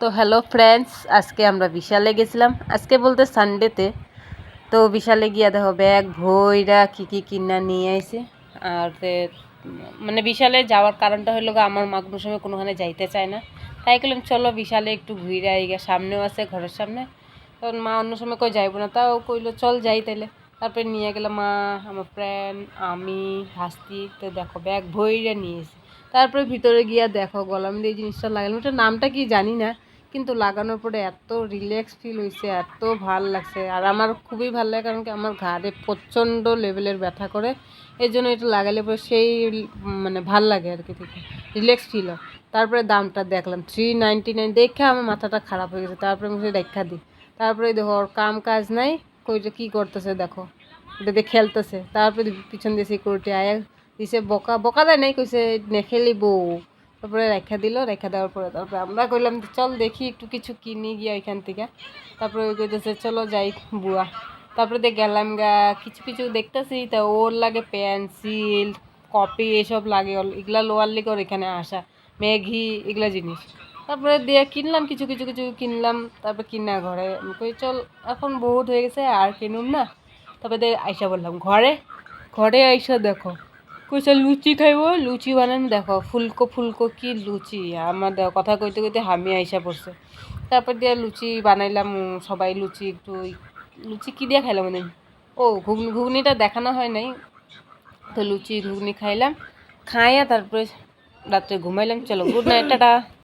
তো hello friends, আজকে আমরা বিশালে গেছিলাম। আজকে বলতে সানডেতে। তো বিশালে গিয়া দেখো ব্যাগ ভইরা কি কিনা নিয়ে আইছে। আর মানে বিশালে যাওয়ার কারণটা হলো আমার মা কোনো সময় কোনোখানে যাইতে চায় না, তাই করলাম চলো বিশালে একটু ঘুরে আইগা। সামনেও আছে, ঘরের সামনে। তখন মা অন্য সময় কই যাইব না, তাও কইলো চল যাই তাইলে। তারপরে নিয়ে গেলাম মা, আমার ফ্রেন্ড, আমি, হাসতি। তো দেখো ব্যাগ ভইরা নিয়েছি। তারপরে ভিতরে গিয়া দেখো গলাম দিয়ে এই জিনিসটা লাগালাম। ওটার নামটা কি জানি না, কিন্তু লাগানোর পরে এত রিল্যাক্স ফিল হয়েছে, এত ভাল লাগছে। আর আমার খুবই ভালো লাগে, কারণ কি আমার ঘাড়ে প্রচণ্ড লেভেলের ব্যথা করে। এই জন্য এটা লাগালে পরে সেই মানে ভাল লাগে আর কি, থেকে রিল্যাক্স ফিল হয়। তারপরে দামটা দেখলাম 399, দেখে আমার মাথাটা খারাপ হয়ে গেছে। তারপরে আমি দেখা দিই। তারপরে দেখো ওর কাম কাজ নাই, কইটা কী করতেছে দেখো, এটা দিয়ে খেলতেছে। তারপরে পিছন দিয়ে সিকিউরিটি আয়া দিছে বকা, বকা দেয় নাই, কইছে নেখেলিব। তারপরে রেখা দিল, রেখা দেওয়ার পরে তারপরে আমরা কইলাম চল দেখি একটু কিছু কিনি গিয়া ওইখান থেকে। তারপরে ওই কইতেছে চলো যাই বুয়া। তারপরে দিয়ে গেলাম গা, কিছু কিছু দেখতেছি তা ওর লাগে পেন্সিল, কপি এসব লাগে। এগুলা লোয়ার লিগে ওর এখানে আসা, ম্যাগি এগুলা জিনিস। তারপরে দিয়ে কিনলাম কিছু কিছু কিছু কিনলাম। তারপরে কিনা ঘরে কই চল, এখন বহুত হয়ে গেছে আর কিনুম না। তারপরে দিয়ে আইসা বললাম ঘরে। ঘরে আইসা দেখো কইছে লুচি খাইব, লুচি বানান। দেখো ফুলকো ফুলকো কি লুচি, আমার দেখো কথা কইতে কইতে হামি আইসা পড়ছে। তারপর দিয়ে লুচি বানাইলাম, সবাই লুচি একটু। লুচি কী দিয়ে খাইলাম মানে, ও ঘুগনিটা দেখানো হয় নাই। তো লুচি ঘুগনি খাইলাম, খাইয়া তারপরে রাত্রে ঘুমাইলাম। চলো গুড নাইট, টাটা।